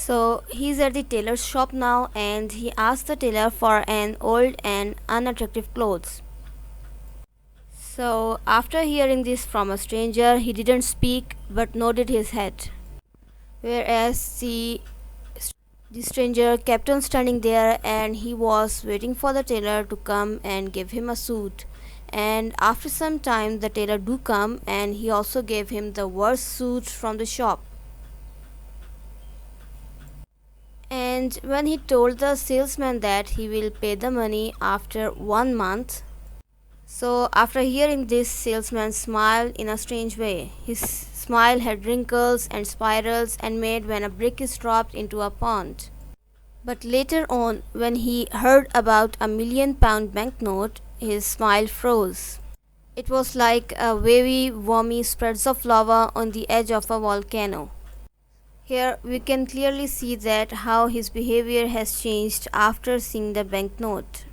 So he's at the tailor's shop now and he asks the tailor for an old and unattractive clothes. So after hearing this from a stranger, he didn't speak but nodded his head. Whereas the stranger kept on standing there and he was waiting for the tailor to come and give him a suit. And after some time the tailor do come and he also gave him the worst suit from the shop. And when he told the salesman that he will pay the money after 1 month, so after hearing this, salesman smiled in a strange way. His smile had wrinkles and spirals and made when a brick is dropped into a pond. But later on, when he heard about £1,000,000 banknote, his smile froze. It was like a wavy, wormy spreads of lava on the edge of a volcano. Here we can clearly see that how his behavior has changed after seeing the banknote.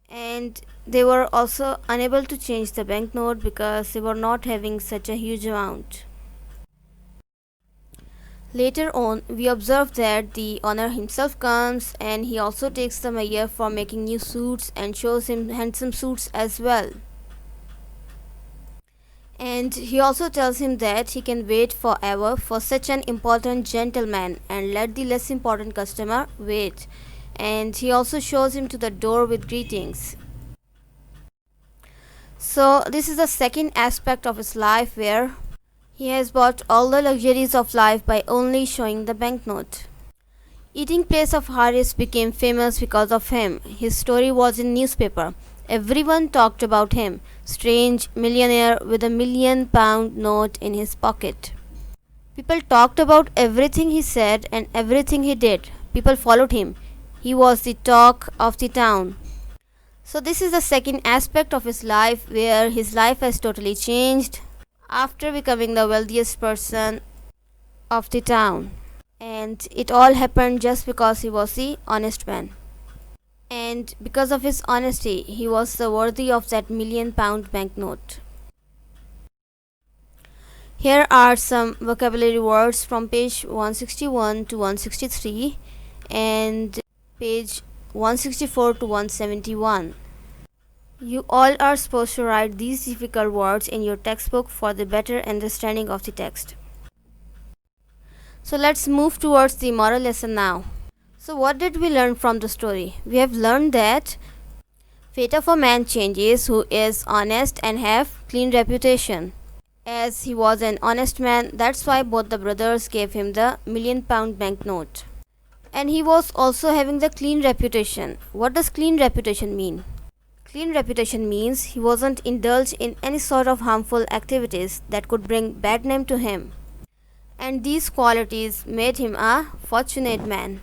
And they were also unable to change the banknote because they were not having such a huge amount. Later on, we observe that the owner himself comes and he also takes the mayor for making new suits and shows him handsome suits as well. And he also tells him that he can wait forever for such an important gentleman and let the less important customer wait. And he also shows him to the door with greetings. So this is the second aspect of his life where he has bought all the luxuries of life by only showing the banknote. Eating place of Haris became famous because of him. His story was in newspaper. Everyone talked about him. Strange millionaire with £1,000,000 note in his pocket. People talked about everything he said and everything he did. People followed him. He was the talk of the town. So this is the second aspect of his life where his life has totally changed after becoming the wealthiest person of the town. And it all happened just because he was the honest man. And because of his honesty, he was worthy of that £1,000,000 banknote. Here are some vocabulary words from page 161 to 163 and page 164 to 171. You all are supposed to write these difficult words in your textbook for the better understanding of the text. So let's move towards the moral lesson now. So what did we learn from the story? We have learned that fate of a man changes who is honest and have clean reputation. As he was an honest man, that's why both the brothers gave him the £1,000,000 banknote. And he was also having the clean reputation. What does clean reputation mean? Clean reputation means he wasn't indulged in any sort of harmful activities that could bring bad name to him. And these qualities made him a fortunate man.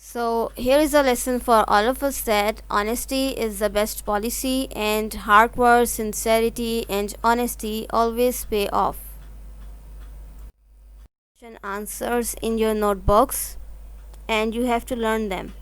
So here is a lesson for all of us that honesty is the best policy and hard work, sincerity and honesty always pay off. Answers in your notebooks and you have to learn them.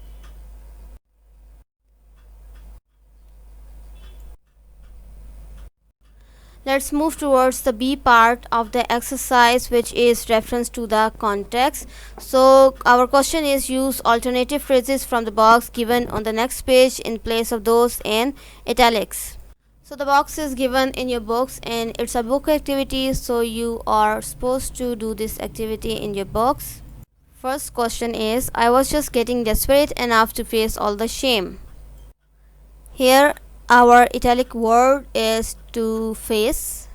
Let's move towards the B part of the exercise, which is reference to the context. So our question is use alternative phrases from the box given on the next page in place of those in italics. So the box is given in your books and it's a book activity, so you are supposed to do this activity in your books. First question is, I was just getting desperate enough to face all the shame. Here our italic word is to face,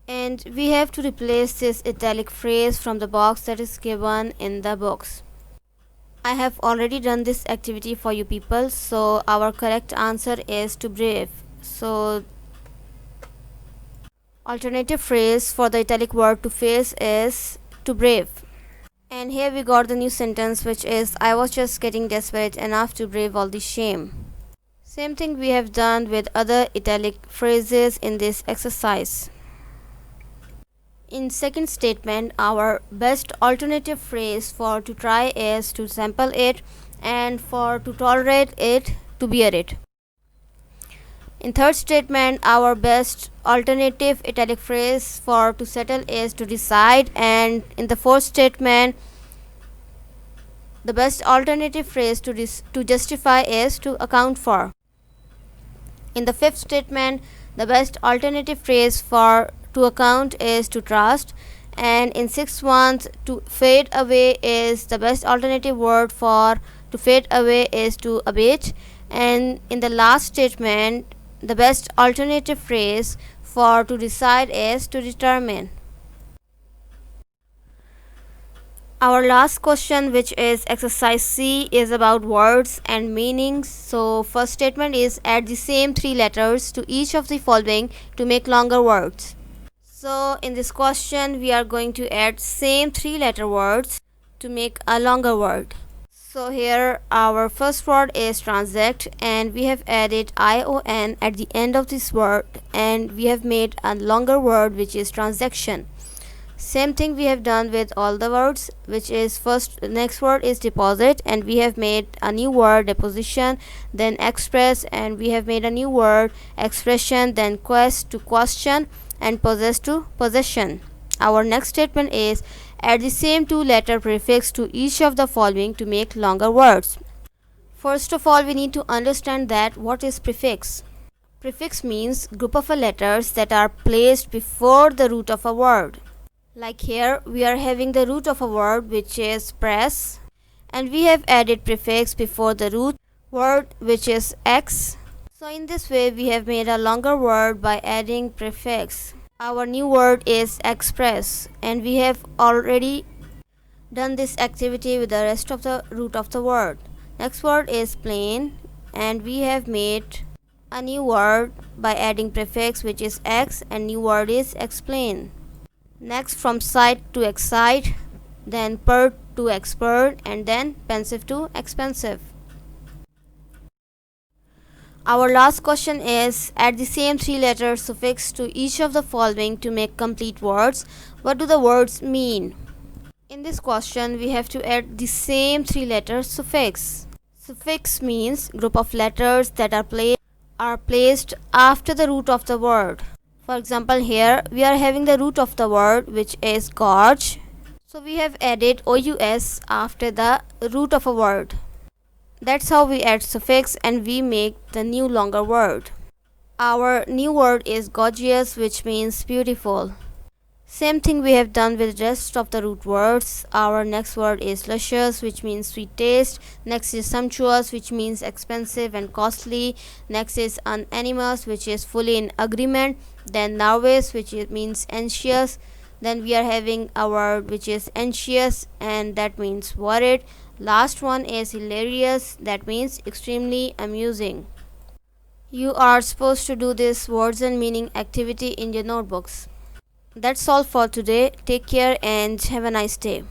and we have to replace this italic phrase from the box that is given in the box. I have already done this activity for you people, so our correct answer is to brave. So alternative phrase for the italic word to face is to brave. And here we got the new sentence, which is I was just getting desperate enough to brave all the shame. Same thing we have done with other italic phrases in this exercise. In second statement, our best alternative phrase for to try is to sample it, and for to tolerate it, to bear it. In third statement, our best alternative italic phrase for to settle is to decide, and in the fourth statement, the best alternative phrase to justify is to account for. In the fifth statement, the best alternative phrase for to account is to trust, and in sixth one, to fade away is the best alternative word for to fade away is to abate, and in the last statement, the best alternative phrase for to decide is to determine. Our last question, which is exercise C, is about words and meanings. So first statement is add the same three letters to each of the following to make longer words. So in this question we are going to add same three letter words to make a longer word. So here our first word is transact, and we have added ION at the end of this word, and we have made a longer word which is transaction. Same thing we have done with all the words, which is next word is deposit, and we have made a new word deposition, then express, and we have made a new word expression, then quest to question, and possess to possession. Our next statement is add the same two letter prefix to each of the following to make longer words. First of all, we need to understand that what is prefix. Prefix means group of letters that are placed before the root of a word. Like here we are having the root of a word which is press, and we have added prefix before the root word which is x. So in this way we have made a longer word by adding prefix. Our new word is express, and we have already done this activity with the rest of the root of the word. Next word is plain, and we have made a new word by adding prefix which is x, and new word is explain. Next, from sight to excite, then pert to expert, and then pensive to expensive. Our last question is add the same three letter suffix to each of the following to make complete words. What do the words mean? In this question we have to add the same three letter suffix. Suffix means group of letters that are placed after the root of the word. For example, here we are having the root of the word which is gorge, so we have added OUS after the root of a word. That's how we add suffix and we make the new longer word. Our new word is gorgeous, which means beautiful. Same thing we have done with rest of the root words. Our next word is luscious, which means sweet taste. Next is sumptuous, which means expensive and costly. Next is unanimous, which is fully in agreement. Then nervous, which means anxious. Then we are having a word which is anxious, and that means worried. Last one is hilarious, that means extremely amusing. You are supposed to do this words and meaning activity in your notebooks. That's all for today. Take care and have a nice day.